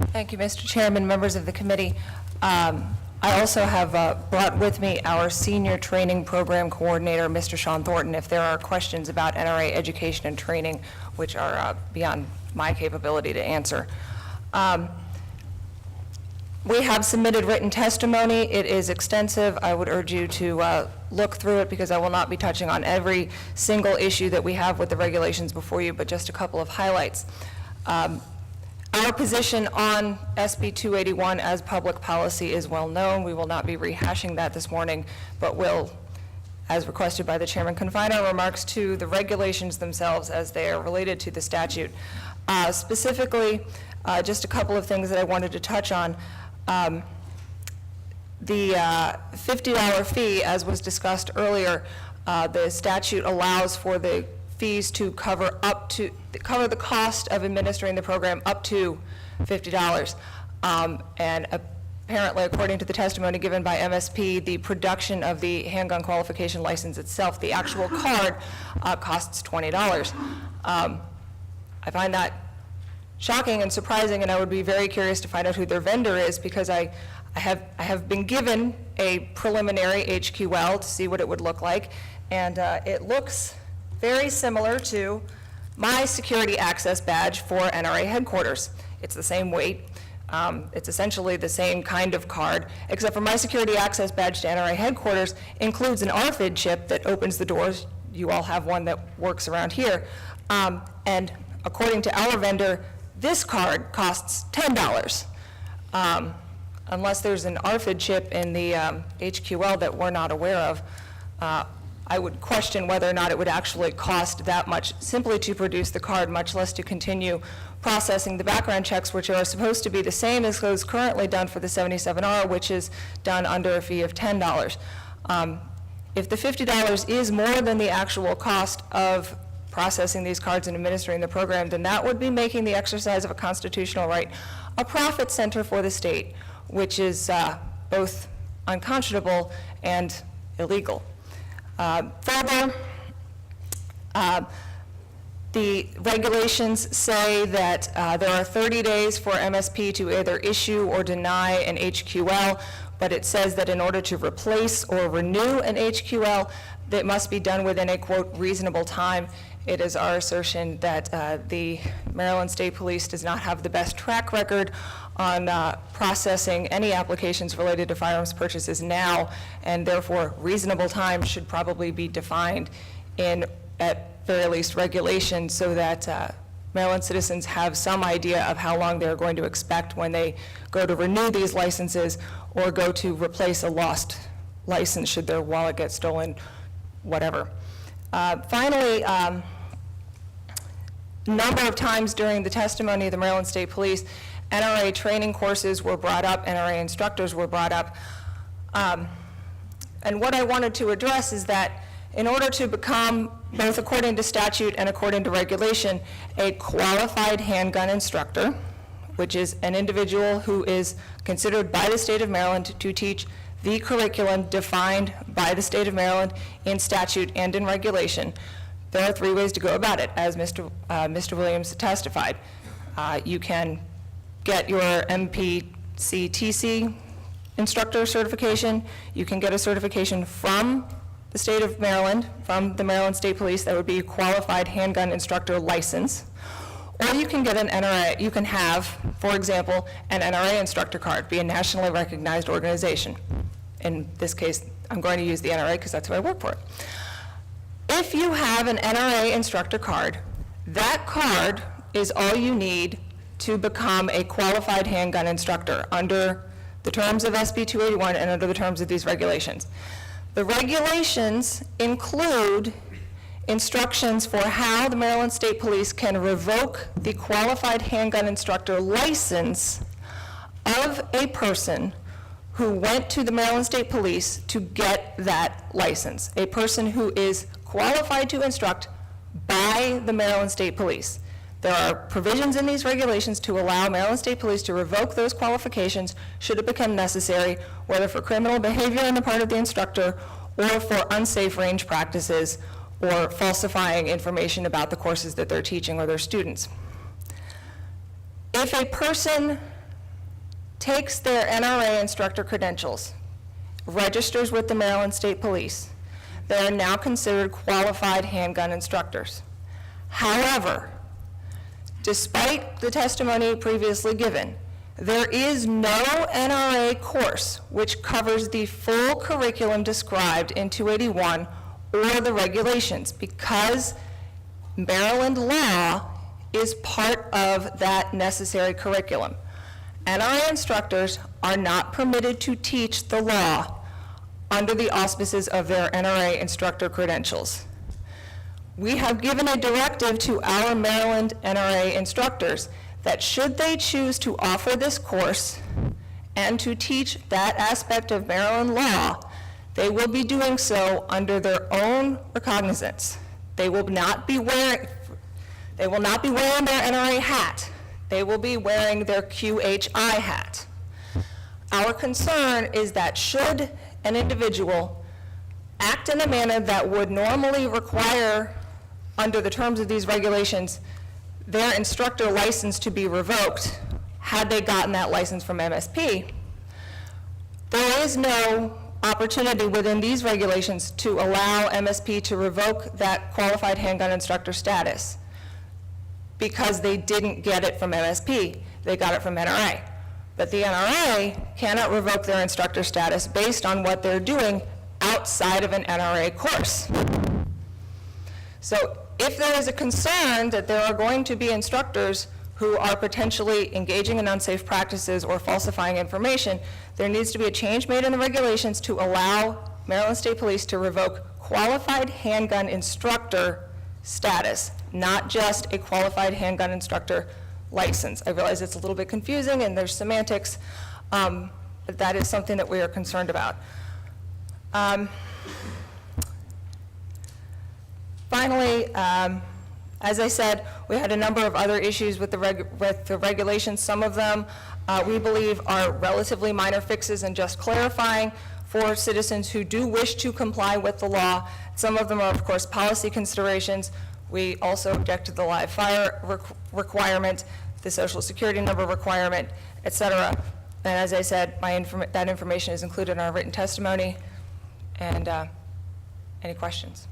Thank you, Mr. Chairman, members of the committee. I also have brought with me our senior training program coordinator, Mr. Sean Thornton, if there are questions about NRA education and training, which are beyond my capability to answer. We have submitted written testimony. It is extensive. I would urge you to look through it because I will not be touching on every single issue that we have with the regulations before you, but just a couple of highlights. Our position on SB 281 as public policy is well known. We will not be rehashing that this morning, but will, as requested by the chairman, confine our remarks to the regulations themselves as they are related to the statute. Specifically, just a couple of things that I wanted to touch on. The $50 fee, as was discussed earlier, the statute allows for the fees to cover the cost of administering the program up to $50. And apparently, according to the testimony given by MSP, the production of the handgun qualification license itself, the actual card, costs $20. I find that shocking and surprising, and I would be very curious to find out who their vendor is, because I have been given a preliminary HQL to see what it would look like, and it looks very similar to my security access badge for NRA headquarters. It's the same weight. It's essentially the same kind of card, except for my security access badge to NRA headquarters includes an RFID chip that opens the doors. You all have one that works around here. And according to our vendor, this card costs $10. Unless there's an RFID chip in the HQL that we're not aware of, I would question whether or not it would actually cost that much simply to produce the card, much less to continue processing the background checks, which are supposed to be the same as those currently done for the 77R, which is done under a fee of $10. If the $50 is more than the actual cost of processing these cards and administering the program, then that would be making the exercise of a constitutional right a profit center for the state, which is both unconscionable and illegal. Further, the regulations say that there are 30 days for MSP to either issue or deny an HQL, but it says that in order to replace or renew an HQL, that must be done within a, quote, reasonable time. It is our assertion that the Maryland State Police does not have the best track record on processing any applications related to firearms purchases now, and therefore reasonable time should probably be defined in, at very least, regulation, so that Maryland citizens have some idea of how long they're going to expect when they go to renew these licenses or go to replace a lost license should their wallet get stolen, whatever. Finally, a number of times during the testimony of the Maryland State Police, NRA training courses were brought up, NRA instructors were brought up. And what I wanted to address is that in order to become, both according to statute and according to regulation, a qualified handgun instructor, which is an individual who is considered by the state of Maryland to teach the curriculum defined by the state of Maryland in statute and in regulation, there are 3 ways to go about it, as Mr. Williams testified. You can get your MPCTC instructor certification. You can get a certification from the state of Maryland, from the Maryland State Police, that would be a qualified handgun instructor license. Or you can get an NRA, you can have, for example, an NRA instructor card, be a nationally recognized organization. In this case, I'm going to use the NRA because that's who I work for. If you have an NRA instructor card, that card is all you need to become a qualified handgun instructor under the terms of SB 281 and under the terms of these regulations. The regulations include instructions for how the Maryland State Police can revoke the qualified handgun instructor license of a person who went to the Maryland State Police to get that license, a person who is qualified to instruct by the Maryland State Police. There are provisions in these regulations to allow Maryland State Police to revoke those qualifications should it become necessary, whether for criminal behavior on the part of the instructor or for unsafe range practices or falsifying information about the courses that they're teaching or their students. If a person takes their NRA instructor credentials, registers with the Maryland State Police, they are now considered qualified handgun instructors. However, despite the testimony previously given, there is no NRA course which covers the full curriculum described in 281 or the regulations, because Maryland law is part of that necessary curriculum. NRA instructors are not permitted to teach the law under the auspices of their NRA instructor credentials. We have given a directive to our Maryland NRA instructors that should they choose to offer this course and to teach that aspect of Maryland law, they will be doing so under their own recognizance. They will not be wearing their NRA hat. They will be wearing their QHI hat. Our concern is that should an individual act in a manner that would normally require, under the terms of these regulations, their instructor license to be revoked, had they gotten that license from MSP, there is no opportunity within these regulations to allow MSP to revoke that qualified handgun instructor status because they didn't get it from MSP, they got it from NRA. But the NRA cannot revoke their instructor status based on what they're doing outside of an NRA course. So if there is a concern that there are going to be instructors who are potentially engaging in unsafe practices or falsifying information, there needs to be a change made in the regulations to allow Maryland State Police to revoke qualified handgun instructor status, not just a qualified handgun instructor license. I realize it's a little bit confusing and there's semantics, but that is something that we are concerned about. Finally, as I said, we had a number of other issues with the regulations. Some of them we believe are relatively minor fixes and just clarifying for citizens who do wish to comply with the law. Some of them are, of course, policy considerations. We also object to the live fire requirement, the social security number requirement, et cetera. And as I said, that information is included in our written testimony. And any questions?